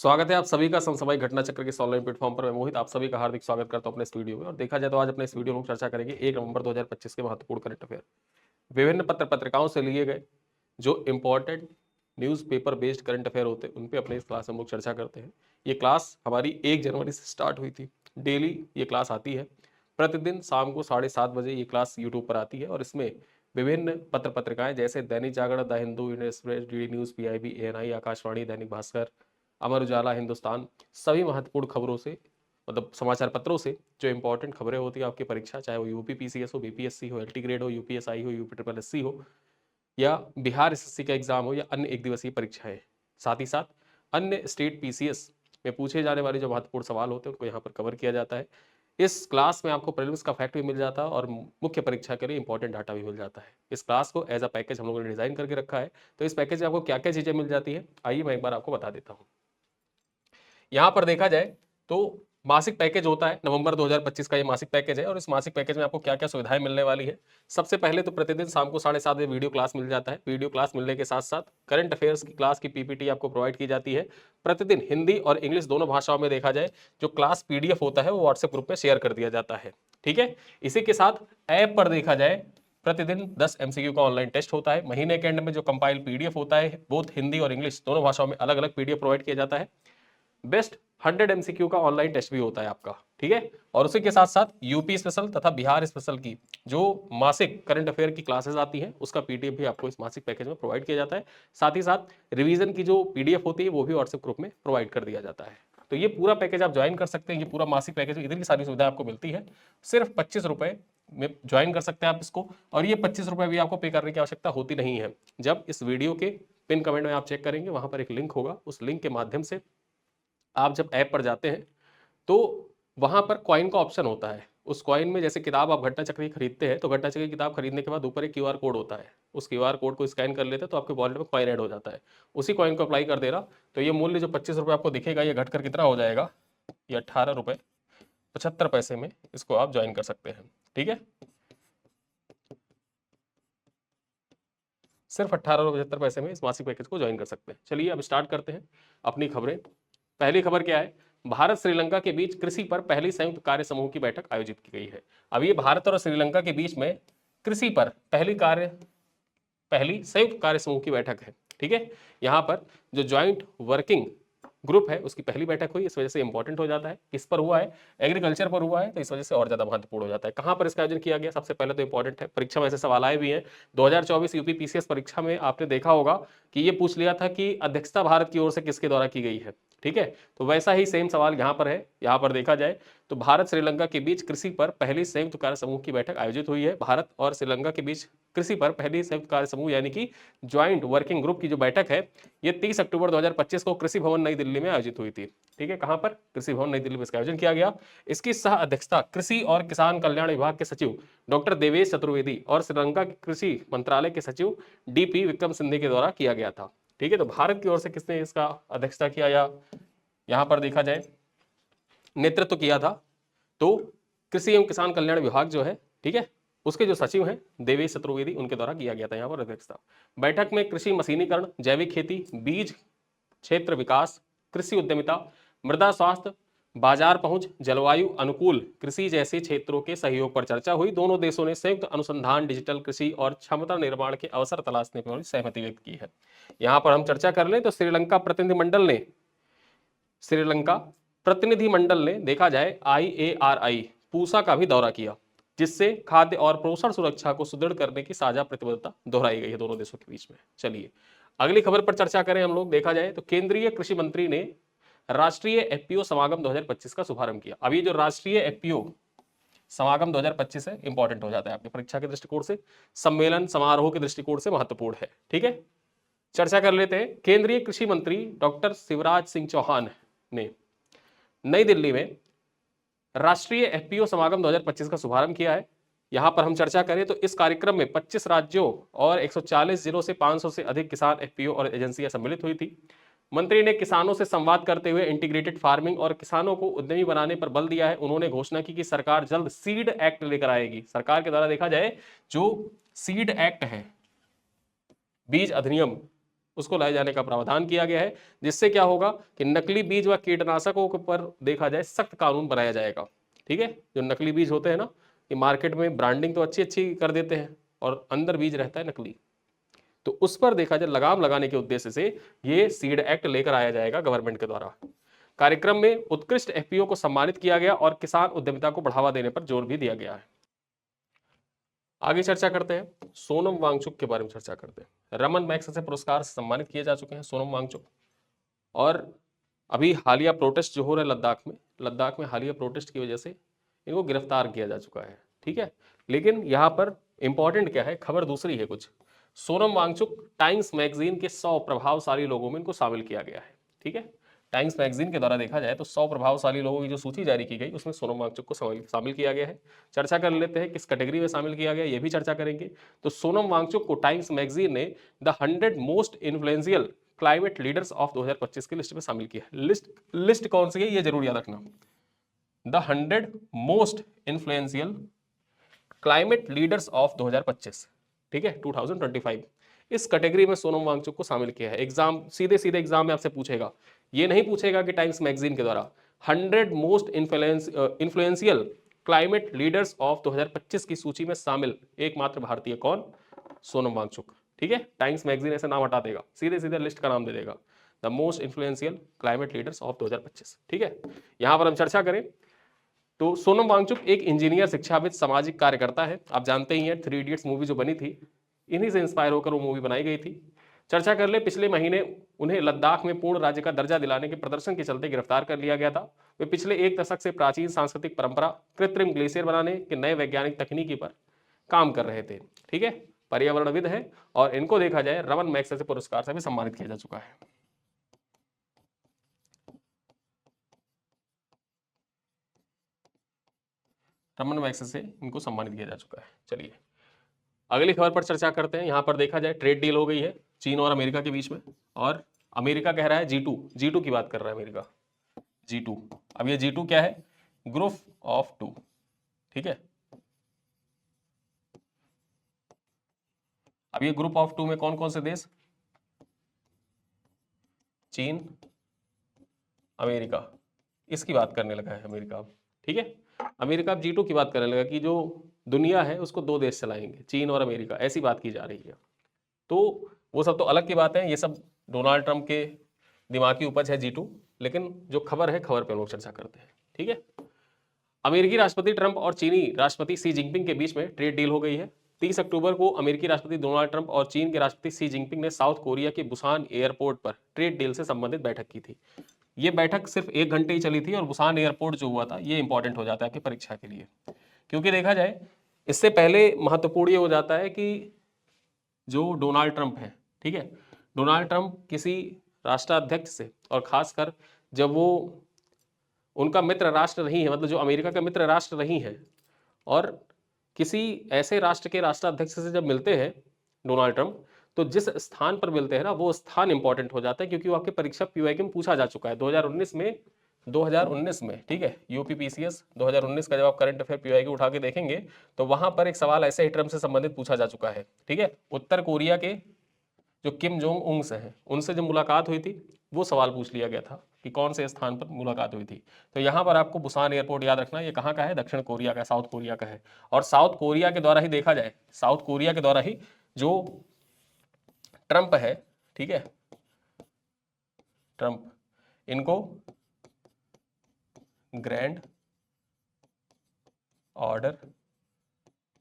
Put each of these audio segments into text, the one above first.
स्वागत है आप सभी का समसामयिक घटना चक्र के इस ऑनलाइन प्लेटफॉर्म पर। मैं मोहित आप सभी का हार्दिक स्वागत करता हूं अपने इस वीडियो में। और देखा जाए तो आज अपने इस वीडियो में चर्चा करेंगे 1 नवंबर 2025 के महत्वपूर्ण करंट अफेयर। विभिन्न पत्र पत्रिकाओं से लिए गए जो important newspaper based current affair होते हैं उन पे अपने इस क्लास में हम लोग चर्चा करते हैं। ये क्लास हमारी 1 जनवरी से स्टार्ट हुई थी। डेली ये क्लास आती है। प्रतिदिन शाम को 7:30 बजे ये क्लास यूट्यूब पर आती है और इसमें विभिन्न पत्र पत्रिकाएं जैसे Dainik Jagran, the Hindu, Indian Express, DD news, PIB, ANI, Akashvani, Dainik Bhaskar, Amar Ujala, Hindustan, सभी महत्वपूर्ण खबरों से मतलब समाचार पत्रों से जो इंपॉर्टेंट खबरें होती है आपकी परीक्षा, चाहे वो यूपी पीसीएस हो, बीपीएससी हो, एलटी ग्रेड हो, यूपीएसआई हो, यूपी ट्रिपल एससी हो या बिहार एसएससी का एग्जाम हो या अन्य एक दिवसीय परीक्षाएं। साथ ही साथ अन्य स्टेट पीसीएस में पूछे जाने वाले जो महत्वपूर्ण सवाल होते हैं उनको यहाँ पर कवर किया जाता है। इस क्लास में आपको प्रीलिम्स का फैक्ट भी मिल जाता है और मुख्य परीक्षा के लिए इंपॉर्टेंट डाटा भी मिल जाता है। इस क्लास को एज अ पैकेज हम लोगों ने डिजाइन करके रखा है। तो इस पैकेज में आपको क्या क्या चीजें मिल जाती है, आइए मैं एक बार आपको बता देता हूँ। यहाँ पर देखा जाए तो मासिक पैकेज होता है, नवंबर 2025 का ये मासिक पैकेज है। और इस मासिक पैकेज में आपको क्या क्या सुविधाएं मिलने वाली है। सबसे पहले तो प्रतिदिन शाम को 7:30 बजे वीडियो क्लास मिल जाता है। वीडियो क्लास मिलने के साथ साथ करंट अफेयर्स की क्लास की पीपीटी आपको प्रोवाइड की जाती है। प्रतिदिन हिंदी और इंग्लिश दोनों भाषाओं में देखा जाए जो क्लास पीडीएफ होता है वो व्हाट्सएप ग्रुप में शेयर कर दिया जाता है। ठीक है, इसी के साथ ऐप पर देखा जाए प्रतिदिन 10 एमसीक्यू का ऑनलाइन टेस्ट होता है। महीने के एंड में जो कंपाइल पीडीएफ होता है बोथ हिंदी और इंग्लिश दोनों भाषाओं में अलग अलग पीडीएफ प्रोवाइड किया जाता है। बेस्ट 100 एमसीक्यू का ऑनलाइन टेस्ट भी होता है आपका। ठीक है, और उसी के साथ साथ यूपी स्पेशल तथा बिहार स्पेशल की जो मासिक करंट अफेयर की क्लासेस आती हैं उसका पीडीएफ भी आपको इस मासिक पैकेज में प्रोवाइड किया जाता है। साथ ही साथ रिवीजन की जो पीडीएफ होती है वो भी व्हाट्सएप ग्रुप में प्रोवाइड कर दिया जाता है। तो ये पूरा पैकेज आप ज्वाइन कर सकते हैं। ये पूरा मासिक पैकेज में इतनी सारी सुविधा आपको मिलती है। सिर्फ 25 रुपए में ज्वाइन कर सकते हैं आप इसको। और ये 25 रुपए भी आपको पे करने की आवश्यकता होती नहीं है। जब इस वीडियो के पिन कमेंट में आप चेक करेंगे वहां पर एक लिंक होगा, उस लिंक के माध्यम से आप जब ऐप पर जाते हैं तो वहां पर कॉइन का ऑप्शन होता है। उस कॉइन में जैसे किताब आप घटना चक्र की खरीदते हैं तो घटना चक्र की किताब खरीदने के बाद ऊपर एक क्यूआर कोड होता है। उस क्यूआर कोड को स्कैन कर लेते हैं तो आपके वॉलेट में कॉइन ऐड हो जाता है। उसी कॉइन को अप्लाई कर देना तो ये मूल्य जो 25 रुपये आपको दिखेगा ये घटकर कितना हो जाएगा, ये 18 रुपये 75 पैसे में इसको आप ज्वाइन कर सकते हैं। ठीक है, सिर्फ 18 रुपये 75 पैसे में इस मासिक पैकेज को ज्वाइन कर सकते हैं। चलिए अब स्टार्ट करते हैं अपनी खबरें। पहली खबर क्या है, भारत श्रीलंका के बीच कृषि पर पहली संयुक्त कार्य समूह की बैठक आयोजित की गई है। अब ये भारत और श्रीलंका के बीच में कृषि पर पहली संयुक्त कार्य समूह की बैठक है। ठीक है, यहाँ पर जो ज्वाइंट वर्किंग ग्रुप है उसकी पहली बैठक हुई, इस वजह से इंपॉर्टेंट हो जाता है। किस पर हुआ है, एग्रीकल्चर पर हुआ है, तो इस वजह से और ज्यादा महत्वपूर्ण हो जाता है। कहां पर इसका आयोजन किया गया, सबसे पहले तो इंपॉर्टेंट है, परीक्षा में ऐसे सवाल आए भी हैं। 2024 यूपी पीसीएस परीक्षा में आपने देखा होगा कि ये पूछ लिया था कि अध्यक्षता भारत की ओर से किसके द्वारा की गई है। ठीक है, तो वैसा ही सेम सवाल यहाँ पर है। यहाँ पर देखा जाए तो भारत श्रीलंका के बीच कृषि पर पहली संयुक्त कार्य समूह की बैठक आयोजित हुई है। भारत और श्रीलंका के बीच कृषि पर पहली संयुक्त कार्य समूह यानी कि ज्वाइंट वर्किंग ग्रुप की जो बैठक है ये 30 अक्टूबर 2025 को कृषि भवन नई दिल्ली में आयोजित हुई थी। ठीक है, कहां पर, कृषि भवन नई दिल्ली में इसका आयोजन किया गया। इसकी सह अध्यक्षता कृषि और किसान कल्याण विभाग के सचिव डॉक्टर देवेश चतुर्वेदी और श्रीलंका के कृषि मंत्रालय के सचिव डीपी विक्रम सिंधे के द्वारा किया गया था। ठीक है, तो भारत की ओर से किसने इसका अध्यक्षता किया या यहां पर देखा जाए नेतृत्व किया था, तो कृषि एवं किसान कल्याण विभाग जो है, ठीक है, उसके जो सचिव हैं देवेश चतुर्वेदी उनके द्वारा किया गया था यहाँ पर अध्यक्षता। बैठक में कृषि मशीनीकरण, जैविक खेती, बीज क्षेत्र विकास, कृषि उद्यमिता, मृदा स्वास्थ्य, बाजार पहुंच, जलवायु अनुकूल कृषि जैसे क्षेत्रों के सहयोग पर चर्चा हुई। दोनों देशों ने संयुक्त अनुसंधान, डिजिटल कृषि और क्षमता निर्माण के अवसर तलाशने पर सहमति व्यक्त की है। यहाँ पर हम चर्चा कर लें तो श्रीलंका प्रतिनिधिमंडल ने देखा जाए IARI पूसा का भी दौरा किया, जिससे खाद्य और पोषण सुरक्षा को सुदृढ़ करने की साझा प्रतिबद्धता दोहराई गई है दोनों देशों के बीच में। चलिए अगली खबर पर चर्चा करें हम लोग। देखा जाए तो केंद्रीय कृषि मंत्री ने राष्ट्रीय एफपीओ समागम 2025 का शुभारंभ किया। अब ये जो राष्ट्रीय एफपीओ समागम 2025 है इंपॉर्टेंट हो जाता है आपकी परीक्षा के दृष्टिकोण से, सम्मेलन समारोह के दृष्टिकोण से महत्वपूर्ण है। ठीक है, चर्चा कर लेते हैं। केंद्रीय कृषि मंत्री डॉक्टर शिवराज सिंह चौहान ने नई दिल्ली में राष्ट्रीय एफपीओ समागम 2025 का शुभारंभ किया है। यहां पर हम चर्चा करें तो इस कार्यक्रम में 25 राज्यों और 140 जिलों से 500 से अधिक किसान एफपीओ और एजेंसियां सम्मिलित हुई थी। मंत्री ने किसानों से संवाद करते हुए इंटीग्रेटेड फार्मिंग और किसानों को उद्यमी बनाने पर बल दिया है। उन्होंने घोषणा की कि सरकार जल्द सीड एक्ट लेकर आएगी। सरकार के द्वारा देखा जाए जो सीड एक्ट है, बीज अधिनियम, उसको लाए जाने का प्रावधान किया गया है, जिससे क्या होगा कि नकली बीज व कीटनाशकों के पर देखा जाए सख्त कानून बनाया जाएगा। ठीक है, जो नकली बीज होते हैं ना, कि मार्केट में ब्रांडिंग तो अच्छी अच्छी कर देते हैं और अंदर बीज रहता है नकली, तो उस पर देखा जाए लगाम लगाने के उद्देश्य से ये सीड एक्ट लेकर आया जाएगा गवर्नमेंट के द्वारा। कार्यक्रम में उत्कृष्ट एफपीओ को सम्मानित किया गया और किसान उद्यमिता को बढ़ावा देने पर जोर भी दिया गया है। आगे चर्चा करते हैं, सोनम वांगचुक के बारे में चर्चा करते हैं। रमन मैग्सेसे पुरस्कार से सम्मानित किए जा चुके हैं सोनम वांगचुक। और अभी हालिया प्रोटेस्ट जो हो रहा है लद्दाख में हालिया प्रोटेस्ट की वजह से इनको गिरफ्तार किया जा चुका है। ठीक है, लेकिन यहाँ पर इंपॉर्टेंट क्या है, खबर दूसरी है कुछ। सोनम वांगचुक टाइम्स मैगजीन के 100 प्रभावशाली लोगों में इनको शामिल किया गया है। ठीक है, टाइम्स मैगजीन के द्वारा देखा जाए तो 100 प्रभावशाली लोगों की जो सूची जारी की गई उसमें सोनम वांगचुक को शामिल किया गया है। चर्चा कर लेते हैं किस कैटेगरी में शामिल किया गया, ये भी चर्चा करेंगे। तो सोनम वांगचुक को टाइम्स मैगजीन ने the 100 most influential climate leaders of 2025 की लिस्ट में शामिल किया है। लिस्ट कौन सी है ये जरूर याद रखना, the 100 most influential climate leaders of 2025। ठीक है, 2025 इस कैटेगरी में सोनम वांगचुक को शामिल किया है। एग्जाम सीधे सीधे एग्जाम में आपसे पूछेगा, ये नहीं पूछेगा कि टाइम्स मैगजीन के द्वारा 100 most influential climate leaders of 2025 की सूची में शामिल एकमात्र भारतीय कौन, सोनम वांगचुक। ठीक है, टाइम्स मैगजीन ऐसे नाम हटा देगा, सीधे सीधे लिस्ट का नाम दे देगा, the most influential climate leaders of 2025। ठीक है, यहां पर हम चर्चा करें तो सोनम वांगचुक एक इंजीनियर, शिक्षाविद, सामाजिक कार्यकर्ता है। आप जानते ही हैं 3 इडियट्स मूवी जो बनी थी, इन्हीं से इंस्पायर होकर वो मूवी बनाई गई थी। चर्चा कर ले, पिछले महीने उन्हें लद्दाख में पूर्ण राज्य का दर्जा दिलाने के प्रदर्शन के चलते गिरफ्तार कर लिया गया था। वे पिछले 1 दशक से प्राचीन सांस्कृतिक परंपरा कृत्रिम ग्लेशियर बनाने के नए वैज्ञानिक तकनीकी पर काम कर रहे थे। ठीक है, पर्यावरणविद है और इनको देखा जाए रमन मैग्सेसे पुरस्कार से भी सम्मानित किया जा चुका है। रमन मैग्सेसे से इनको सम्मानित किया जा चुका है। चलिए अगली खबर पर चर्चा करते हैं। यहां पर देखा जाए ट्रेड डील हो गई है चीन और अमेरिका के बीच में, और अमेरिका कह रहा है G2 की बात कर रहा है अमेरिका, G2। अब ये G2 क्या है, ग्रुप ऑफ 2। ठीक है, अब ये ग्रुप ऑफ 2 में कौन कौन से देश, चीन, अमेरिका, इसकी बात करने लगा है अमेरिका अब। ठीक है, अमेरिका अब G2 की बात करने लगा कि जो दुनिया है उसको 2 देश चलाएंगे, चीन और अमेरिका, ऐसी बात की जा रही है। तो वो सब तो अलग की बात है, ये सब डोनाल्ड ट्रंप के दिमाग की उपज है G2, लेकिन जो खबर है खबर पे लोग चर्चा करते हैं। ठीक है, अमेरिकी राष्ट्रपति ट्रंप और चीनी राष्ट्रपति शी जिनपिंग के बीच में ट्रेड डील हो गई है। 30 अक्टूबर को अमेरिकी राष्ट्रपति डोनाल्ड ट्रंप और चीन के राष्ट्रपति शी जिनपिंग ने साउथ कोरिया के बुसान एयरपोर्ट पर ट्रेड डील से संबंधित बैठक की थी। ये बैठक सिर्फ 1 घंटे ही चली थी, और बुसान एयरपोर्ट जो हुआ था ये इंपॉर्टेंट हो जाता है आपकी परीक्षा के लिए, क्योंकि देखा जाए इससे पहले महत्वपूर्ण ये हो जाता है कि जो डोनाल्ड ट्रंप है, ठीक है, डोनाल्ड ट्रंप किसी राष्ट्राध्यक्ष से, और खासकर जब वो उनका मित्र राष्ट्र नहीं है, मतलब जो अमेरिका का मित्र राष्ट्र नहीं है, और किसी ऐसे राष्ट्र के राष्ट्राध्यक्ष से जब मिलते हैं डोनाल्ड ट्रंप, तो जिस स्थान पर मिलते हैं ना वो स्थान इंपॉर्टेंट हो जाता है, क्योंकि वो आपके परीक्षा पीवाईक्यू में पूछा जा चुका है 2019 में। ठीक है, यूपीपीसीएस 2019 का जब आप करंट अफेयर पीवाईक्यू उठा के देखेंगे तो वहां पर एक सवाल ऐसे ही ट्रंप से संबंधित पूछा जा चुका है। ठीक है, उत्तर कोरिया के जो किम जोंग उंग से हैं उनसे जब मुलाकात हुई थी वो सवाल पूछ लिया गया था कि कौन से स्थान पर मुलाकात हुई थी। तो यहाँ पर आपको बुसान एयरपोर्ट याद रखना, ये कहाँ का है, दक्षिण कोरिया का, साउथ कोरिया का है। और साउथ कोरिया के द्वारा ही देखा जाए, साउथ कोरिया के द्वारा ही जो ट्रंप है, ठीक है, ट्रंप, इनको ग्रैंड ऑर्डर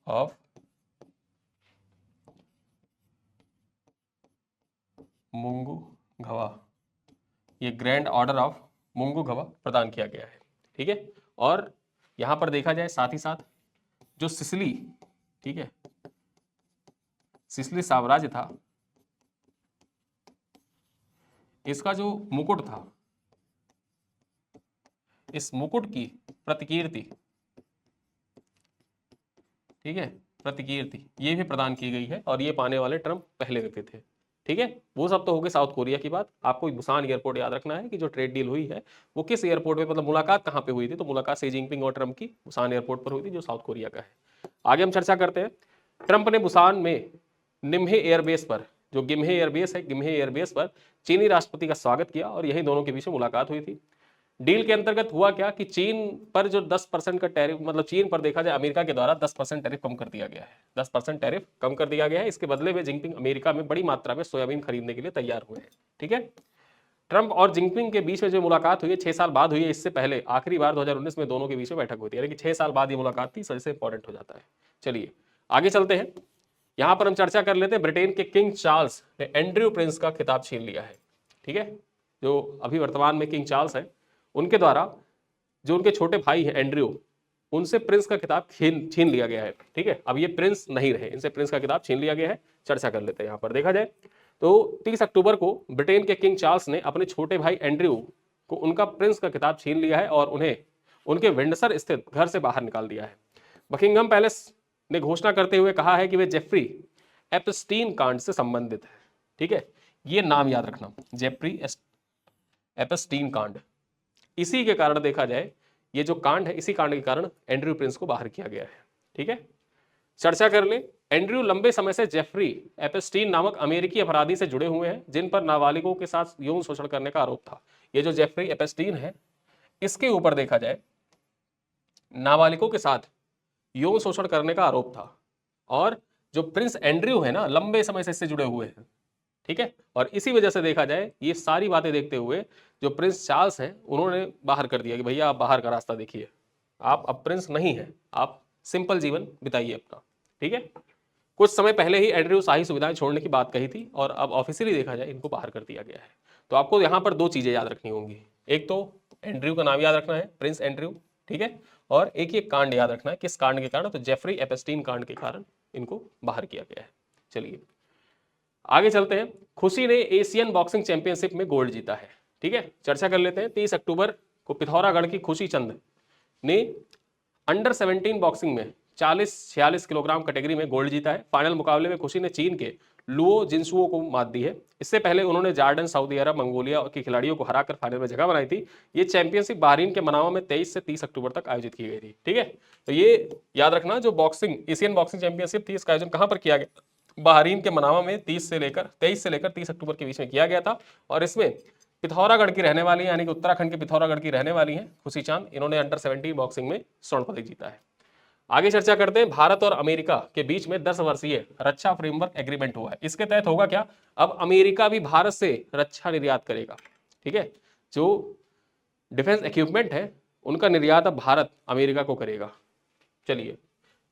ऑफ मुंगुघवा, ये ग्रैंड ऑर्डर ऑफ मुंगुघवा प्रदान किया गया है। ठीक है, और यहां पर देखा जाए साथ ही साथ जो सिसिली, ठीक है, सिसिली साम्राज्य था, इसका जो मुकुट था, इस मुकुट की प्रतिकीर्ति, ठीक है, प्रतिकीर्ति ये भी प्रदान की गई है, और ये पाने वाले ट्रंप पहले व्यक्ति थे। ठीक है, वो सब तो हो गई साउथ कोरिया की बात। आपको बुसान एयरपोर्ट याद रखना है कि जो ट्रेड डील हुई है वो किस एयरपोर्ट पे, मतलब मुलाकात कहाँ पे हुई थी, तो मुलाकात शी जिनपिंग और ट्रंप की बुसान एयरपोर्ट पर हुई थी जो साउथ कोरिया का है। आगे हम चर्चा करते हैं। ट्रंप ने बुसान में निम्हे एयरबेस पर जो गिम्हे एयरबेस है, गिम्हे एयरबेस पर चीनी राष्ट्रपति का स्वागत किया और यही दोनों के बीच में मुलाकात हुई थी। डील के अंतर्गत हुआ क्या कि चीन पर जो 10% का टैरिफ, मतलब चीन पर देखा जाए अमेरिका के द्वारा 10% टैरिफ कम कर दिया गया है। 10% टैरिफ कम कर दिया गया है। इसके बदले में जिनपिंग अमेरिका में बड़ी मात्रा में सोयाबीन खरीदने के लिए तैयार हुए हैं। ठीक है, ट्रंप और जिनपिंग के बीच में जो मुलाकात हुई है 6 साल बाद हुई है। इससे पहले आखिरी बार 2019 में दोनों के बीच में बैठक हुई थी, यानी कि 6 साल बाद ये मुलाकात थी, इस वजह से इंपॉर्टेंट हो जाता है। चलिए आगे चलते हैं। यहां पर हम चर्चा कर लेते हैं, ब्रिटेन के किंग चार्ल्स ने एंड्रयू प्रिंस का खिताब छीन लिया है। ठीक है, जो अभी वर्तमान में किंग चार्ल्स है, उनके द्वारा जो उनके छोटे भाई हैं एंड्रयू, उनसे प्रिंस का खिताब छीन लिया गया है। ठीक है, अब ये प्रिंस नहीं रहे, इनसे प्रिंस का खिताब छीन लिया गया है। चर्चा कर लेते हैं। यहाँ पर देखा जाए तो 30 अक्टूबर को ब्रिटेन के किंग चार्ल्स ने अपने छोटे भाई एंड्रयू को उनका प्रिंस का खिताब छीन लिया है और उन्हें उनके विंडसर स्थित घर से बाहर निकाल दिया है। बकिंगम पैलेस ने घोषणा करते हुए कहा है कि वे जेफ्री एप्स्टीन कांड से संबंधित है। ठीक है, ये नाम याद रखना, जेफ्री एप्स्टीन कांड। इसी के कारण देखा जाए, ये जो कांड है, इसी कांड के कारण एंड्रयू प्रिंस को बाहर किया गया है। ठीक है, चर्चा कर ले। एंड्रयू लंबे समय से जेफ्री एप्स्टीन नामक अमेरिकी अपराधी से जुड़े हुए हैं, जिन पर नाबालिगों के साथ यौन शोषण करने का आरोप था। ये जो जेफ्री एप्स्टीन है, इसके ऊपर देखा जाए नाबालिगों के साथ यौन शोषण करने का आरोप था। और जो प्रिंस एंड्रयू है ना, लंबे समय से इससे जुड़े हुए हैं। ठीक है, और इसी वजह से देखा जाए, ये सारी बातें देखते हुए जो प्रिंस चार्ल्स हैं, उन्होंने बाहर कर दिया कि भैया आप बाहर का रास्ता देखिए, आप अब प्रिंस नहीं है, आप सिंपल जीवन बिताइए अपना। ठीक है, कुछ समय पहले ही एंड्रयू शाही सुविधाएं छोड़ने की बात कही थी और अब ऑफिशियली देखा जाए इनको बाहर कर दिया गया है। तो आपको यहाँ पर 2 चीजें याद रखनी होंगी, एक तो एंड्रयू का नाम याद रखना है, प्रिंस एंड्रयू। ठीक है, और एक ये कांड याद रखना है, किस कांड के कारण, तो जेफ्री एप्स्टीन कांड के कारण इनको बाहर किया गया है। चलिए आगे चलते हैं। खुशी ने एशियन बॉक्सिंग चैंपियनशिप में गोल्ड जीता है। ठीक है, चर्चा कर लेते हैं। 30 अक्टूबर को पिथौरागढ़ की खुशी चंद ने अंडर 17 बॉक्सिंग में 40-46 किलोग्राम कैटेगरी में गोल्ड जीता है। फाइनल मुकाबले में खुशी ने चीन के लुओ जिनसुओ को मात दी है। इससे पहले उन्होंने जॉर्डन, सऊदी अरब, मंगोलिया के खिलाड़ियों को हराकर फाइनल में जगह बनाई थी। ये चैंपियनशिप बहरीन के मनामा में 23 से 30 अक्टूबर तक आयोजित की गई थी। ठीक है, तो ये याद रखना, जो बॉक्सिंग एशियन बॉक्सिंग चैंपियनशिप थी, इसका आयोजन कहां पर किया गया, बहरीन के मनामा में 23 से लेकर 30 अक्टूबर के बीच में किया गया था। और इसमें पिथौरागढ़ की रहने वाली, यानी कि उत्तराखंड के पिथौरागढ़ की रहने वाली हैं खुशी चांद, इन्होंने अंडर 17 बॉक्सिंग में स्वर्ण पदक जीता है। आगे चर्चा करते हैं। भारत और अमेरिका के बीच में 10 वर्षीय रक्षा फ्रेमवर्क एग्रीमेंट हुआ है। इसके तहत होगा क्या, अब अमेरिका भी भारत से रक्षा निर्यात करेगा। ठीक है, जो डिफेंस इक्विपमेंट है उनका निर्यात अब भारत अमेरिका को करेगा। चलिए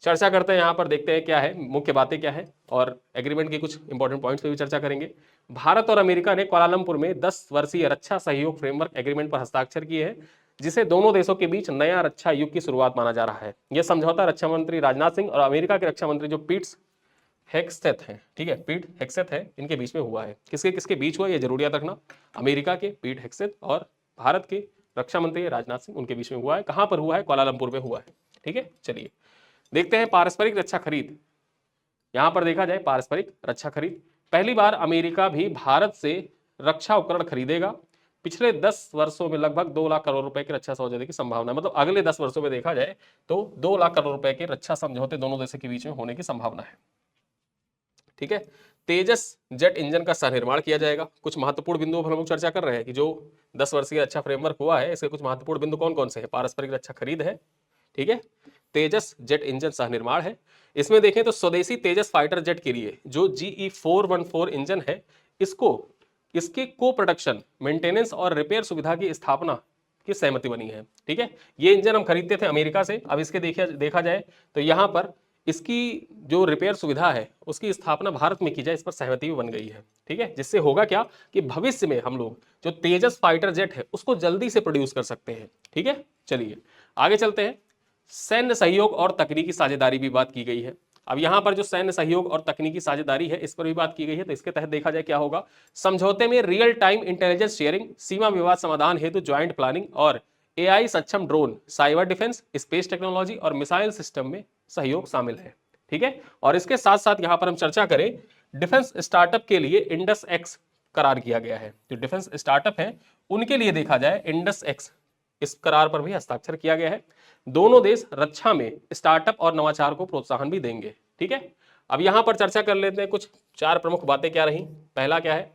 चर्चा करते हैं, यहाँ पर देखते हैं क्या है, मुख्य बातें क्या है, और एग्रीमेंट के कुछ इंपॉर्टेंट पॉइंट्स पे भी चर्चा करेंगे। भारत और अमेरिका ने कुआलालंपुर में 10 वर्षीय रक्षा सहयोग फ्रेमवर्क एग्रीमेंट पर हस्ताक्षर किए हैं, जिसे दोनों देशों के बीच नया रक्षा युग की शुरुआत माना जा रहा है। यह समझौता रक्षा मंत्री राजनाथ सिंह और अमेरिका के रक्षा मंत्री जो पीट हेग्सेथ हैं, ठीक है, पीट हेग्सेथ है, इनके बीच में हुआ है। किसके किसके बीच हुआ, ये जरूर याद रखना, अमेरिका के पीट हेग्सेथ और भारत के रक्षा मंत्री राजनाथ सिंह, उनके बीच में हुआ है। कहां पर हुआ है, कुआलालंपुर में हुआ है। ठीक है, चलिए देखते हैं पारस्परिक रक्षा खरीद। यहां पर देखा जाए पारस्परिक रक्षा खरीद, पहली बार अमेरिका भी भारत से रक्षा उपकरण खरीदेगा। पिछले 10 वर्षों में लगभग 2 लाख करोड़ रुपए के रक्षा समझौते की संभावना, मतलब अगले 10 वर्षों में देखा जाए तो 2 लाख करोड़ रुपए के रक्षा समझौते दोनों देशों के बीच में होने की संभावना है। ठीक है, तेजस जेट इंजन का सह निर्माण किया जाएगा। कुछ महत्वपूर्ण बिंदुओं पर हम लोग चर्चा कर रहे हैं कि जो 10 वर्षीय रक्षा फ्रेमवर्क हुआ है, इसके कुछ महत्वपूर्ण बिंदु कौन कौन से हैं। पारस्परिक रक्षा खरीद है, ठीक है, तेजस जेट इंजन सह निर्माण है। इसमें देखें तो स्वदेशी तेजस फाइटर जेट के लिए जो GE414 इंजन है, इसके को प्रोडक्शन, मेंटेनेंस और रिपेयर सुविधा की स्थापना की सहमति बनी है। ठीक है, ये इंजन हम खरीदते थे अमेरिका से, अब इसके देखा जाए तो यहाँ पर इसकी जो रिपेयर सुविधा है उसकी स्थापना भारत में की जाए, इस पर सहमति भी बन गई है। ठीक है, जिससे होगा क्या कि भविष्य में हम लोग जो तेजस फाइटर जेट है उसको जल्दी से प्रोड्यूस कर सकते हैं। ठीक है, चलिए आगे चलते हैं। सैन्य सहयोग और तकनीकी साझेदारी भी बात की गई है। अब यहां पर जो सैन्य सहयोग और तकनीकी साझेदारी है, इस पर भी बात की गई है। तो इसके तहत देखा जाए क्या होगा, समझौते में रियल टाइम इंटेलिजेंस शेयरिंग, सीमा विवाद समाधान हेतु ज्वाइंट प्लानिंग और AI सक्षम drone, cyber defence, space technology और मिसाइल सिस्टम में सहयोग शामिल है। ठीक है, और इसके साथ साथ यहां पर हम चर्चा करें, डिफेंस स्टार्टअप के लिए इंडस एक्स करार किया गया है। जो डिफेंस स्टार्टअप है उनके लिए देखा जाए इंडस एक्स, इस करार पर भी हस्ताक्षर किया गया है। दोनों देश रक्षा में स्टार्टअप और नवाचार को प्रोत्साहन भी देंगे। ठीक है, अब यहां पर चर्चा कर लेते हैं कुछ 4 प्रमुख बातें क्या रही। पहला क्या है,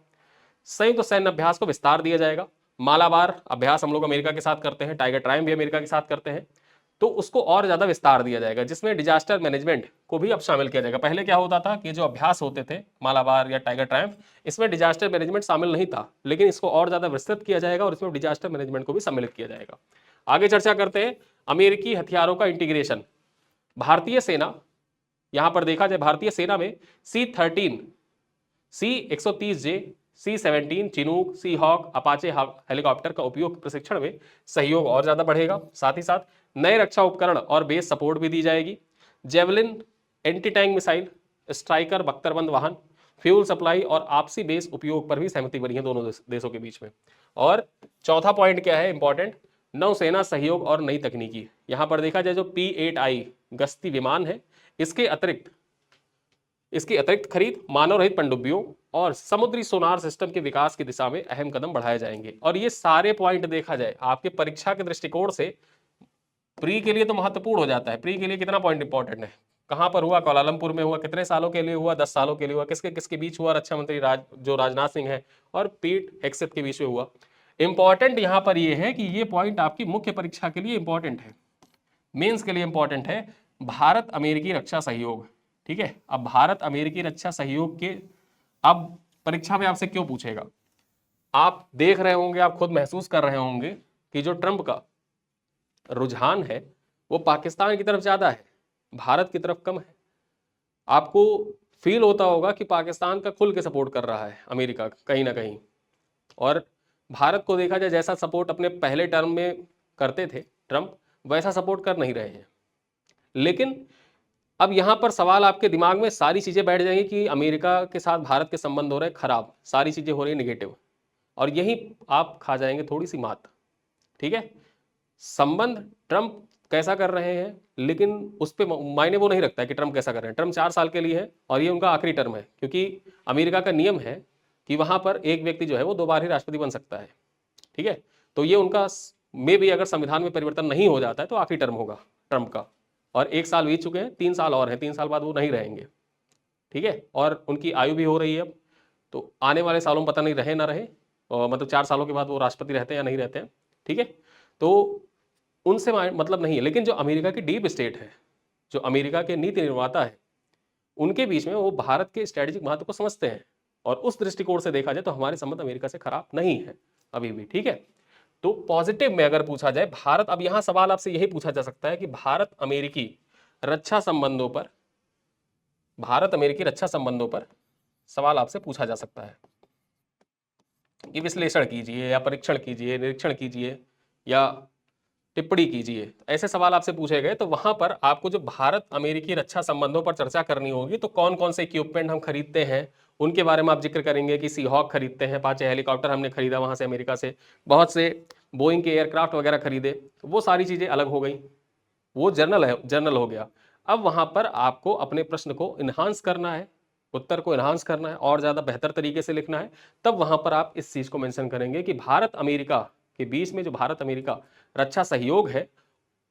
संयुक्त सैन्य अभ्यास को विस्तार दिया जाएगा। मालाबार अभ्यास हम लोग अमेरिका के साथ करते हैं, टाइगर ट्रायम्फ भी अमेरिका के साथ करते हैं, तो उसको और ज्यादा विस्तार दिया जाएगा, जिसमें डिजास्टर मैनेजमेंट को भी अब शामिल किया जाएगा। पहले क्या होता था कि जो अभ्यास होते थे मालाबार या टाइगर ट्रायम्फ, इसमें डिजास्टर मैनेजमेंट शामिल नहीं था, लेकिन इसको और ज्यादा विस्तृत किया जाएगा और इसमें डिजास्टर मैनेजमेंट को भी सम्मिलित किया जाएगा। आगे चर्चा करते हैं अमेरिकी हथियारों का इंटीग्रेशन। भारतीय सेना, यहां पर देखा जाए भारतीय सेना में C-13, C-130J, C-17 चिनूक, सी हॉक, अपाचे हेलीकॉप्टर का उपयोग प्रशिक्षण में सहयोग और ज्यादा बढ़ेगा। साथ ही साथ नए रक्षा उपकरण और बेस सपोर्ट भी दी जाएगी। Javelin, anti tank missile, striker, बख्तरबंद वाहन, फ्यूल सप्लाई और आपसी बेस उपयोग पर भी सहमति बनी है दोनों देशों के बीच में। और चौथा पॉइंट क्या है इंपॉर्टेंट, नौसेना सहयोग और नई तकनीकी। यहां पर देखा जाए जो P-8I गश्ती विमान है, इसकी अतिरिक्त खरीद, मानव रहित पनडुब्बियों और समुद्री सोनार सिस्टम के विकास की दिशा में अहम कदम बढ़ाए जाएंगे। और ये सारे पॉइंट देखा जाए आपके परीक्षा के दृष्टिकोण से प्री के लिए तो महत्वपूर्ण हो जाता है। प्री के लिए कितना पॉइंट इंपॉर्टेंट है, कहां पर हुआ, कोलालमपुर में हुआ, कितने सालों के लिए हुआ, 10 सालों के लिए हुआ, किसके किसके बीच हुआ, रक्षा मंत्री जो राजनाथ सिंह है और पीट हेगसेथ के बीच में हुआ। इंपॉर्टेंट यहां पर यह है कि ये पॉइंट आपकी मुख्य परीक्षा के लिए इंपॉर्टेंट है, मेंस के लिए इंपॉर्टेंट है। भारत अमेरिकी रक्षा सहयोग, ठीक है। अब भारत अमेरिकी रक्षा सहयोग के, अब परीक्षा में आपसे क्यों पूछेगा, आप देख रहे होंगे, आप खुद महसूस कर रहे होंगे कि जो ट्रंप का रुझान है वो पाकिस्तान की तरफ ज्यादा है, भारत की तरफ कम है। आपको फील होता होगा कि पाकिस्तान का खुल के सपोर्ट कर रहा है अमेरिका कहीं ना कहीं, और भारत को देखा जाए जैसा सपोर्ट अपने पहले टर्म में करते थे ट्रंप, वैसा सपोर्ट कर नहीं रहे हैं। लेकिन अब यहां पर सवाल आपके दिमाग में सारी चीजें बैठ जाएंगी कि अमेरिका के साथ भारत के संबंध हो रहे खराब, सारी चीजें हो रही नेगेटिव, और यही आप खा जाएंगे थोड़ी सी मात, ठीक है। संबंध ट्रंप कैसा कर रहे हैं, लेकिन उस पर मायने वो नहीं रखता है कि ट्रंप कैसा कर रहे हैं। ट्रंप 4 साल के लिए है और ये उनका आखिरी टर्म है, क्योंकि अमेरिका का नियम है कि वहां पर एक व्यक्ति जो है वो 2 बार ही राष्ट्रपति बन सकता है, ठीक है। तो ये उनका में भी अगर संविधान में परिवर्तन नहीं हो जाता है तो आखिरी टर्म होगा ट्रंप का, और 1 साल बीत चुके हैं, 3 साल और हैं, 3 साल बाद वो नहीं रहेंगे, ठीक है। और उनकी आयु भी हो रही है अब, तो आने वाले सालों में पता नहीं रहे ना रहे, और मतलब 4 सालों के बाद वो राष्ट्रपति रहते हैं या नहीं रहते हैं, ठीक है। तो उनसे मतलब नहीं है। लेकिन जो अमेरिका की डीप स्टेट है, जो अमेरिका के नीति निर्माता है, उनके बीच में वो भारत के स्ट्रेटेजिक महत्व को समझते हैं, और उस दृष्टिकोण से देखा जाए तो हमारे संबंध अमेरिका से खराब नहीं है अभी भी, ठीक है। तो पॉजिटिव में अगर पूछा जाए भारत, अब यहां सवाल आपसे यही पूछा जा सकता है कि भारत अमेरिकी रक्षा संबंधों पर सवाल आपसे पूछा जा सकता है कि विश्लेषण कीजिए या परीक्षण कीजिए, निरीक्षण कीजिए या टिप्पणी कीजिए, ऐसे सवाल आपसे पूछे गए। तो वहां पर आपको जो भारत अमेरिकी रक्षा संबंधों पर चर्चा करनी होगी, तो कौन कौन से इक्विपमेंट हम खरीदते हैं उनके बारे में आप जिक्र करेंगे कि सी हॉक खरीदते हैं, अपाचे हेलीकॉप्टर हमने खरीदा वहां से अमेरिका से, बहुत से बोइंग के एयरक्राफ्ट वगैरह खरीदे, वो सारी चीजें अलग हो गई, वो जर्नल हो गया। अब वहां पर आपको अपने प्रश्न को इन्हांस करना है, उत्तर को इन्हांस करना है और ज्यादा बेहतर तरीके से लिखना है। तब वहां पर आप इस चीज को मेंशन करेंगे कि भारत अमेरिका के बीच में जो भारत अमेरिका रक्षा सहयोग है,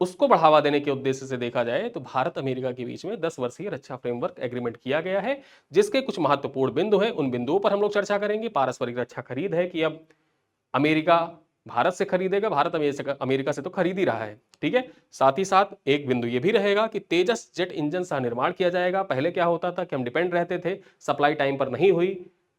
उसको बढ़ावा देने के उद्देश्य से देखा जाए तो भारत अमेरिका के बीच में 10 वर्षीय रक्षा फ्रेमवर्क एग्रीमेंट किया गया है, जिसके कुछ महत्वपूर्ण बिंदु हैं। उन बिंदुओं पर हम लोग चर्चा करेंगे। पारस्परिक रक्षा खरीद है कि अब अमेरिका भारत से खरीदेगा, भारत अमेरिका से तो खरीद ही रहा है, ठीक है। साथ ही साथ एक बिंदु ये भी रहेगा कि तेजस जेट इंजन सह निर्माण किया जाएगा। पहले क्या होता था कि हम डिपेंड रहते थे, सप्लाई टाइम पर नहीं हुई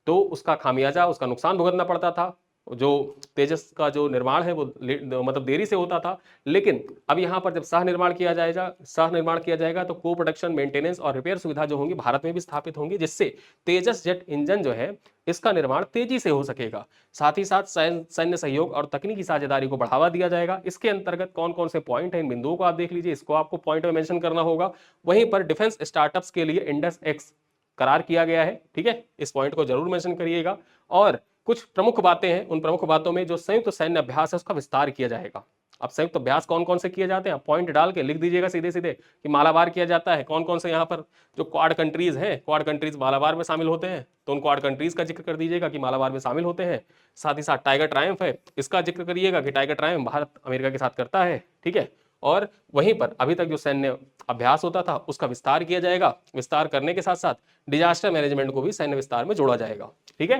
तो उसका खामियाजा, उसका नुकसान भुगतना पड़ता था। जो तेजस का जो निर्माण है वो मतलब देरी से होता था। लेकिन अब यहाँ पर जब सह निर्माण किया जाएगा तो को प्रोडक्शन, मेंटेनेंस और रिपेयर सुविधा जो होंगी भारत में भी स्थापित होंगी, जिससे तेजस जेट इंजन जो है इसका निर्माण तेजी से हो सकेगा। साथ ही साथ सैन्य सहयोग और तकनीकी साझेदारी को बढ़ावा दिया जाएगा। इसके अंतर्गत कौन कौन से पॉइंट हैं, इन बिंदुओं को आप देख लीजिए, इसको आपको पॉइंट में मेंशन करना होगा। वहीं पर डिफेंस स्टार्टअप्स के लिए इंडस एक्स करार किया गया है, ठीक है, इस पॉइंट को जरूर मेंशन करिएगा। और कुछ प्रमुख बातें हैं, उन प्रमुख बातों में जो संयुक्त सैन्य अभ्यास है उसका विस्तार किया जाएगा। अब संयुक्त अभ्यास कौन कौन से किए जाते हैं, पॉइंट डाल के लिख दीजिएगा सीधे सीधे कि मालाबार किया जाता है। कौन कौन से यहाँ पर जो क्वाड कंट्रीज हैं, क्वाड कंट्रीज मालाबार में शामिल होते हैं, तो उन क्वाड कंट्रीज का जिक्र कर दीजिएगा कि मालाबार में शामिल होते हैं। साथ ही साथ टाइगर ट्रायम्फ है, इसका जिक्र करिएगा कि टाइगर ट्रायम्फ भारत अमेरिका के साथ करता है, ठीक है। और वहीं पर अभी तक जो सैन्य अभ्यास होता था उसका विस्तार किया जाएगा। विस्तार करने के साथ साथ डिजास्टर मैनेजमेंट को भी सैन्य विस्तार में जोड़ा जाएगा। ठीक है,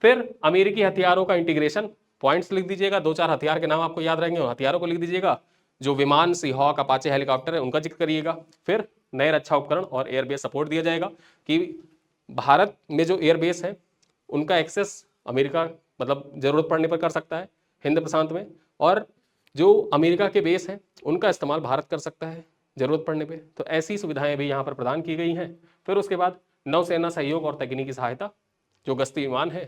फिर अमेरिकी हथियारों का इंटीग्रेशन, पॉइंट्स लिख दीजिएगा, 2-4 हथियार के नाम आपको याद रहेंगे, हथियारों को लिख दीजिएगा। जो विमान सीहॉक अपाचे हेलीकॉप्टर है उनका जिक्र करिएगा। फिर नए रक्षा उपकरण और एयरबेस सपोर्ट दिया जाएगा कि भारत में जो एयरबेस है उनका एक्सेस अमेरिका मतलब जरूरत पड़ने पर कर सकता है हिंद प्रशांत में, और जो अमेरिका के बेस हैं उनका इस्तेमाल भारत कर सकता है जरूरत पड़ने पे। तो ऐसी सुविधाएं भी यहाँ पर प्रदान की गई हैं। फिर उसके बाद नौसेना सहयोग और तकनीकी सहायता, जो गश्ती विमान है,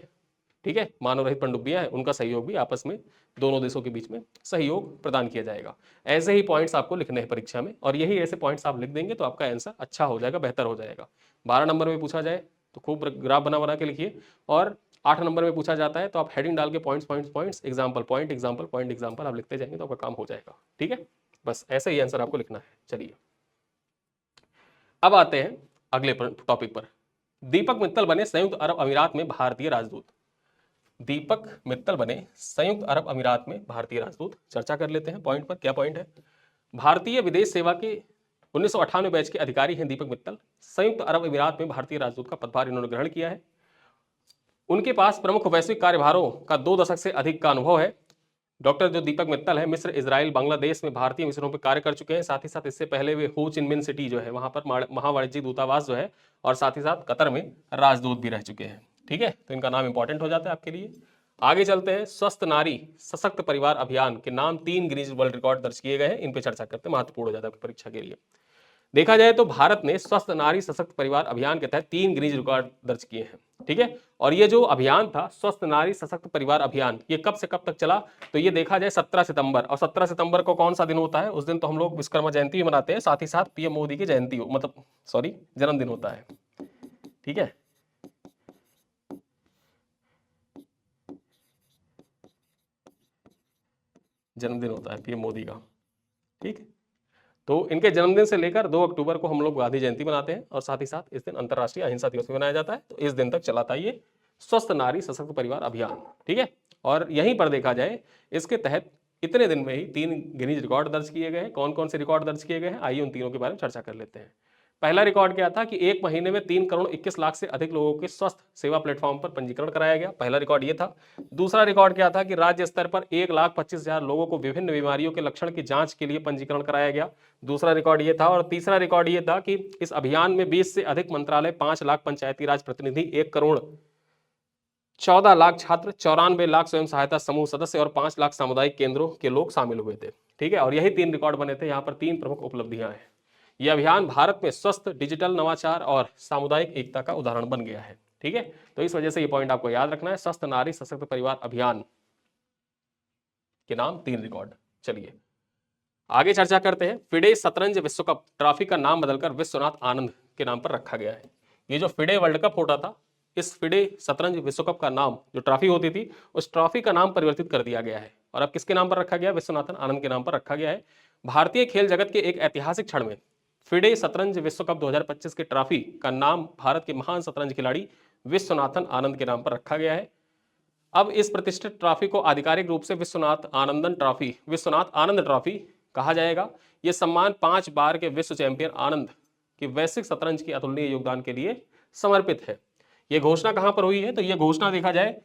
ठीक है, मानव रहित पनडुब्बियां हैं, उनका सहयोग भी आपस में दोनों देशों के बीच में सहयोग प्रदान किया जाएगा। ऐसे ही पॉइंट्स आपको लिखने हैं परीक्षा में, और यही ऐसे पॉइंट्स आप लिख देंगे तो आपका आंसर अच्छा हो जाएगा, बेहतर हो जाएगा। 12 नंबर में पूछा जाए तो खूब ग्राफ बना बना के लिखिए, और 8 नंबर में पूछा जाता है तो आप हेडिंग डाल के points points points example point example point example आप लिखते जाएंगे तो आपका काम हो जाएगा। ठीक है, बस ऐसे ही आंसर आपको लिखना है। चलिए अब आते हैं अगले टॉपिक पर। दीपक मित्तल बने संयुक्त अरब अमीरात में भारतीय राजदूत। दीपक मित्तल बने संयुक्त अरब अमीरात में भारतीय राजदूत। चर्चा कर लेते हैं पॉइंट पर। क्या पॉइंट है? भारतीय विदेश सेवा के 1998 बैच के अधिकारी हैं दीपक मित्तल। संयुक्त अरब अमीरात में भारतीय राजदूत का पदभार इन्होंने ग्रहण किया है। उनके पास प्रमुख वैश्विक कार्यभारों का 2 दशक से अधिक का अनुभव है। डॉक्टर जो दीपक मित्तल है मिस्र, इजराइल, बांग्लादेश में भारतीय मिशनों पर कार्य कर चुके हैं। साथ ही साथ इससे पहले वे हो चिन मिन सिटी जो है वहां पर महावाणिज्यिक दूतावास जो है, और साथ ही साथ कतर में राजदूत भी रह चुके हैं। ठीक है, तो इनका नाम इंपॉर्टेंट हो जाता है आपके लिए। आगे चलते हैं। स्वस्थ नारी सशक्त परिवार अभियान के नाम 3 गिनीज वर्ल्ड रिकॉर्ड दर्ज किए गए हैं। इन पर चर्चा करते हैं, महत्वपूर्ण हो जाता है आपकी परीक्षा के लिए। देखा जाए तो भारत ने स्वस्थ नारी सशक्त परिवार अभियान के तहत 3 गिनीज रिकॉर्ड दर्ज किए हैं। ठीक है, और ये जो अभियान था स्वस्थ नारी सशक्त परिवार अभियान, ये कब से कब तक चला? तो ये देखा जाए 17 सितंबर, और 17 सितंबर को कौन सा दिन होता है? उस दिन तो हम लोग विश्वकर्मा जयंती भी मनाते हैं, साथ ही साथ पीएम मोदी की जयंती मतलब सॉरी जन्मदिन होता है। ठीक है, जन्मदिन होता है पीएम मोदी का। ठीक है, तो इनके जन्मदिन से लेकर 2 अक्टूबर को हम लोग गांधी जयंती मनाते हैं, और साथ ही साथ इस दिन अंतर्राष्ट्रीय अहिंसा दिवस भी मनाया जाता है। तो इस दिन तक चला था ये स्वस्थ नारी सशक्त परिवार अभियान। ठीक है, और यहीं पर देखा जाए इसके तहत इतने दिन में ही 3 गिनीज रिकॉर्ड दर्ज किए गए हैं। कौन कौन से रिकॉर्ड दर्ज किए गए हैं, आइए उन तीनों के बारे में चर्चा कर लेते हैं। पहला रिकॉर्ड क्या था कि एक महीने में 3 करोड़ 21 लाख से अधिक लोगों के स्वस्थ सेवा प्लेटफॉर्म पर पंजीकरण कराया गया। पहला रिकॉर्ड ये था। दूसरा रिकॉर्ड क्या था कि राज्य स्तर पर 1,25,000 लोगों को विभिन्न बीमारियों के लक्षण की जांच के लिए पंजीकरण कराया गया। दूसरा रिकॉर्ड ये था। और तीसरा रिकॉर्ड ये था कि इस अभियान में 20 से अधिक मंत्रालय, 5 लाख पंचायती राज प्रतिनिधि, 1 करोड़ 14 लाख छात्र, 94 लाख स्वयं सहायता समूह सदस्य और 5 लाख सामुदायिक केंद्रों के लोग शामिल हुए थे। ठीक है, और यही 3 रिकॉर्ड बने थे। यहाँ पर 3 प्रमुख उपलब्धियां हैं। यह अभियान भारत में स्वस्थ, डिजिटल नवाचार और सामुदायिक एकता का उदाहरण बन गया है। ठीक है, तो इस वजह से ये पॉइंट आपको याद रखना है। स्वस्थ नारी सशक्त परिवार अभियान के नाम 3 रिकॉर्ड। चलिए आगे चर्चा करते हैं। फिडे शतरंज विश्व कप ट्रॉफी का नाम बदलकर विश्वनाथ आनंद के नाम पर रखा गया है। ये जो फिडे वर्ल्ड कप होता था, इस फिडे शतरंज विश्व कप का नाम, जो ट्रॉफी होती थी, उस ट्रॉफी का नाम परिवर्तित कर दिया गया है, और अब किसके नाम पर रखा गया? विश्वनाथन आनंद के नाम पर रखा गया है। भारतीय खेल जगत के एक ऐतिहासिक क्षण में फिडे शतरंज विश्व कप 2025 के ट्रॉफी का नाम भारत के महान शतरंज खिलाड़ी विश्वनाथन आनंद के नाम पर रखा गया है। अब इस प्रतिष्ठित ट्रॉफी को आधिकारिक रूप से विश्वनाथ आनंद ट्रॉफी कहा जाएगा। यह सम्मान 5 बार के विश्व चैंपियन आनंद के वैश्विक शतरंज के अतुलनीय योगदान के लिए समर्पित है। यह घोषणा कहां पर हुई है? तो यह घोषणा देखा जाए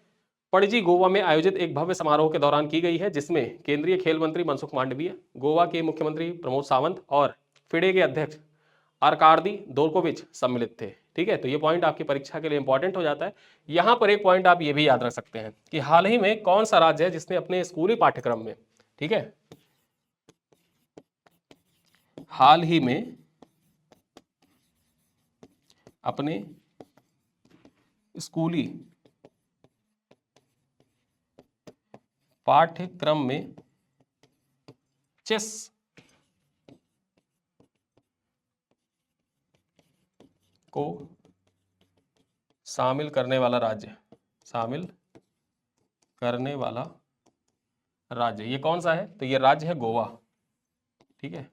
पणजी, गोवा में आयोजित एक भव्य समारोह के दौरान की गई है, जिसमें केंद्रीय खेल मंत्री मनसुख मांडविया, गोवा के मुख्यमंत्री प्रमोद सावंत और फिडे के अध्यक्ष आर्कादी दोरकोविच सम्मिलित थे। ठीक है, तो ये पॉइंट आपकी परीक्षा के लिए इंपॉर्टेंट हो जाता है। यहां पर एक पॉइंट आप ये भी याद रख सकते हैं कि हाल ही में कौन सा राज्य है जिसने अपने स्कूली पाठ्यक्रम में, ठीक है, हाल ही में अपने स्कूली पाठ्यक्रम में चेस को शामिल करने वाला राज्य ये कौन सा है? तो ये राज्य है गोवा। ठीक है,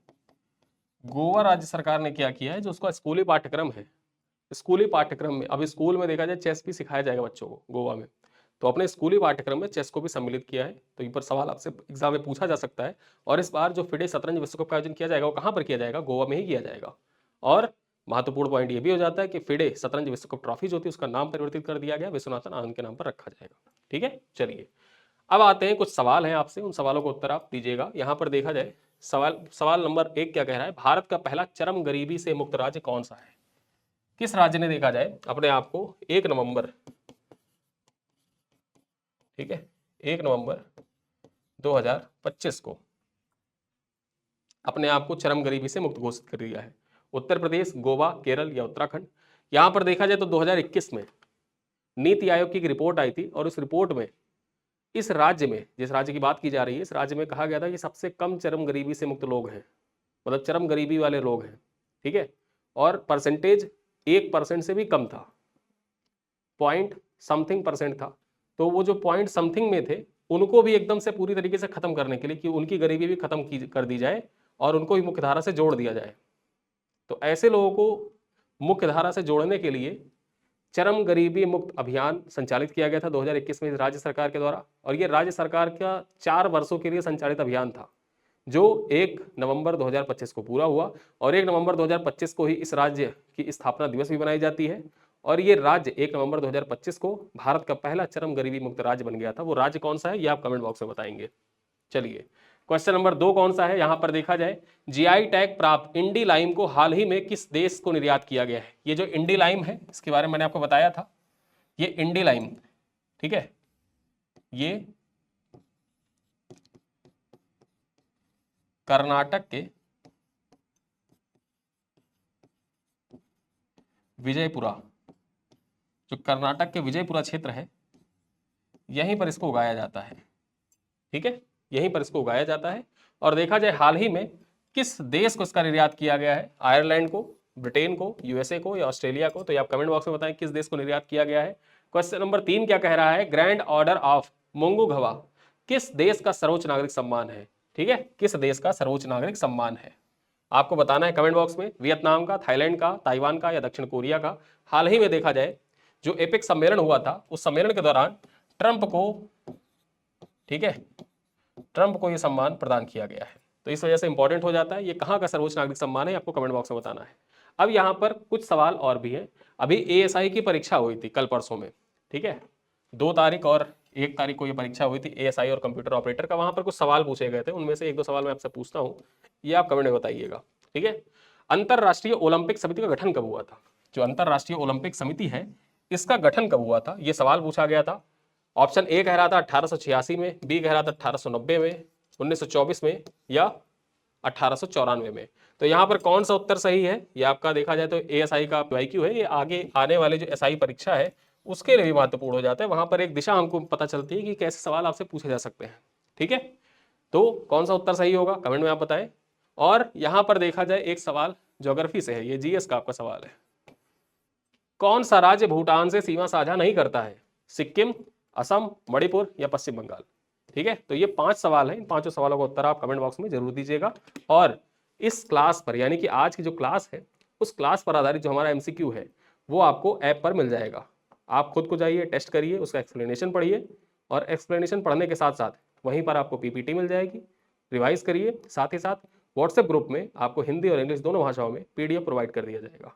गोवा राज्य सरकार ने क्या किया है, जो उसका स्कूली पाठ्यक्रम है, स्कूली पाठ्यक्रम में, अब स्कूल में देखा जाए चेस भी सिखाया जाएगा बच्चों को गोवा में, तो अपने स्कूली पाठ्यक्रम में चेस को भी सम्मिलित किया है। तो इन पर सवाल आपसे एग्जाम में पूछा जा सकता है। और इस बार जो फिडे शतरंज विश्व कप का आयोजन किया जाएगा वो कहाँ पर किया जाएगा, गोवा में ही किया जाएगा। और महत्वपूर्ण पॉइंट ये भी हो जाता है कि फिडे शतरंज विश्व कप ट्रॉफी जो थी उसका नाम परिवर्तित कर दिया गया, विश्वनाथन आनंद के नाम पर रखा जाएगा। ठीक है, चलिए अब आते हैं, कुछ सवाल हैं आपसे, उन सवालों को उत्तर आप दीजिएगा। यहाँ पर देखा जाए सवाल नंबर 1 क्या कह रहा है, भारत का पहला चरम गरीबी से मुक्त राज्य कौन सा है। किस राज्य ने देखा जाए अपने आप को 1 नवंबर, ठीक है, 1 नवंबर 2025 को अपने आप को चरम गरीबी से मुक्त घोषित कर दिया है। उत्तर प्रदेश, गोवा, केरल या उत्तराखंड। यहां पर देखा जाए तो 2021 में नीति आयोग की एक रिपोर्ट आई थी और उस रिपोर्ट में इस राज्य में, जिस राज्य की बात की जा रही है, इस राज्य में कहा गया था कि सबसे कम चरम गरीबी से मुक्त लोग हैं, मतलब चरम गरीबी वाले लोग हैं। ठीक है, और परसेंटेज 1% से भी कम था, पॉइंट समथिंग परसेंट था। तो वो जो पॉइंट समथिंग में थे उनको भी एकदम से पूरी तरीके से खत्म करने के लिए कि उनकी गरीबी भी खत्म कर दी जाए और उनको भी मुख्यधारा से जोड़ दिया जाए। तो ऐसे लोगों को मुख्यधारा से जोड़ने के लिए चरम गरीबी मुक्त अभियान संचालित किया गया था 2021 में राज्य सरकार के द्वारा। और ये राज्य सरकार का 4 वर्षों के लिए संचालित अभियान था जो 1 नवंबर 2025 को पूरा हुआ। और 1 नवंबर 2025 को ही इस राज्य की स्थापना दिवस भी मनाई जाती है। और ये राज्य 1 नवंबर 2025 को भारत का पहला चरम गरीबी मुक्त राज्य बन गया था। वो राज्य कौन सा है ये आप कमेंट बॉक्स में बताएंगे। चलिए क्वेश्चन नंबर 2 कौन सा है, यहां पर देखा जाए जीआई टैग प्राप्त इंडी लाइम को हाल ही में किस देश को निर्यात किया गया है। ये जो इंडी लाइम है इसके बारे में मैंने आपको बताया था, ये इंडी लाइम, ठीक है, ये कर्नाटक के विजयपुरा, जो कर्नाटक के विजयपुरा क्षेत्र है यहीं पर इसको उगाया जाता है। ठीक है, यहीं पर इसको उगाया जाता है। और देखा जाए हाल ही में किस देश को इसका निर्यात किया गया है, आयरलैंड को, ब्रिटेन को, यूएसए को या ऑस्ट्रेलिया को। तो ये आप कमेंट बॉक्स में बताएं किस देश को निर्यात किया गया है। क्वेश्चन नंबर 3 क्या कह रहा है, ग्रैंड ऑर्डर ऑफ मोंगुघवा किस देश का सर्वोच्च नागरिक सम्मान है। ठीक है, किस देश का सर्वोच्च नागरिक सम्मान है आपको बताना है कमेंट बॉक्स में। वियतनाम का, थाईलैंड का, ताइवान का या दक्षिण कोरिया का। हाल ही में देखा जाए जो एपेक सम्मेलन हुआ था उस सम्मेलन के दौरान ट्रंप को, ठीक है, ट्रंप को यह सम्मान प्रदान किया गया है। तो इस वजह से इंपॉर्टेंट हो जाता है ये कहां का सर्वोच्च नागरिक सम्मान है आपको कमेंट बॉक्स में बताना है। अब यहां पर कुछ सवाल और भी हैं। अभी एएसआई की परीक्षा हुई थी कल परसों में, ठीक है, 2 तारीख और 1 तारीख को ये परीक्षा हुई थी एएसआई और कंप्यूटर ऑपरेटर का। वहां पर कुछ सवाल पूछे गए थे, उनमें से 1-2 सवाल मैं आपसे पूछता हूं, ये आप कमेंट में बताइएगा। ठीक है, अंतरराष्ट्रीय ओलंपिक समिति का गठन कब हुआ था। जो अंतरराष्ट्रीय ओलंपिक समिति है इसका गठन कब हुआ था, ये सवाल पूछा गया था। ऑप्शन ए कह रहा था 1886 में, बी कह रहा था 1890 में, 1924 में या 1894 में। तो यहाँ पर कौन सा उत्तर सही है ये आपका देखा जाए तो एएसआई का IQ है, ये आगे आने वाले जो एसआई परीक्षा है उसके लिए भी महत्वपूर्ण हो जाता है। वहां पर एक दिशा हमको पता चलती है कि कैसे सवाल आपसे पूछे जा सकते हैं। ठीक है, तो कौन सा उत्तर सही होगा कमेंट में आप बताएं। और यहां पर देखा जाए एक सवाल ज्योग्राफी से है, ये जीएस का आपका सवाल है। कौन सा राज्य भूटान से सीमा साझा नहीं करता है, सिक्किम, असम, मणिपुर या पश्चिम बंगाल। ठीक है, तो ये 5 सवाल हैं, इन 5 सवालों का उत्तर आप कमेंट बॉक्स में जरूर दीजिएगा। और इस क्लास पर यानी कि आज की जो क्लास है उस क्लास पर आधारित जो हमारा MCQ है वो आपको ऐप पर मिल जाएगा। आप खुद को जाइए, टेस्ट करिए, उसका एक्सप्लेनेशन पढ़िए और एक्सप्लेनेशन पढ़ने के साथ साथ वहीं पर आपको PPT मिल जाएगी, रिवाइज करिए। साथ ही साथ व्हाट्सएप ग्रुप में आपको हिंदी और इंग्लिश दोनों भाषाओं में PDF प्रोवाइड कर दिया जाएगा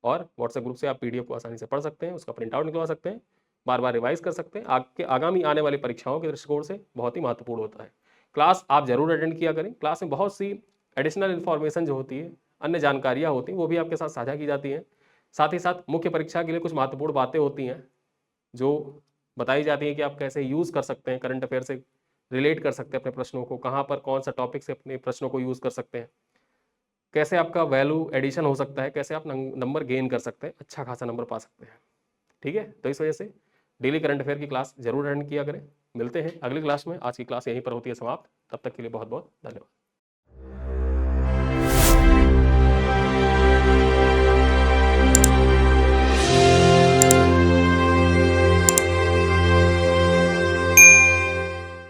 और व्हाट्सएप ग्रुप से आप PDF को आसानी से पढ़ सकते हैं, उसका प्रिंट आउट निकलवा सकते हैं, बार बार रिवाइज कर सकते हैं। आपके आगामी आने वाली परीक्षाओं के दृष्टिकोण से बहुत ही महत्वपूर्ण होता है। क्लास आप जरूर अटेंड किया करें, क्लास में बहुत सी एडिशनल इन्फॉर्मेशन जो होती है, अन्य जानकारियाँ होती हैं वो भी आपके साथ साझा की जाती हैं। साथ ही साथ मुख्य परीक्षा के लिए कुछ महत्वपूर्ण बातें होती हैं जो बताई जाती हैं कि आप कैसे यूज़ कर सकते हैं, करंट अफेयर से रिलेट कर सकते हैं अपने प्रश्नों को, कहाँ पर कौन सा टॉपिक से अपने प्रश्नों को यूज़ कर सकते हैं, कैसे आपका वैल्यू एडिशन हो सकता है, कैसे आप नंबर गेन कर सकते हैं, अच्छा खासा नंबर पा सकते हैं। ठीक है, तो इस वजह से डेली करंट अफेयर की क्लास जरूर अटेंड किया करें। मिलते हैं अगली क्लास में, आज की क्लास यहीं पर होती है समाप्त। तब तक के लिए बहुत बहुत धन्यवाद।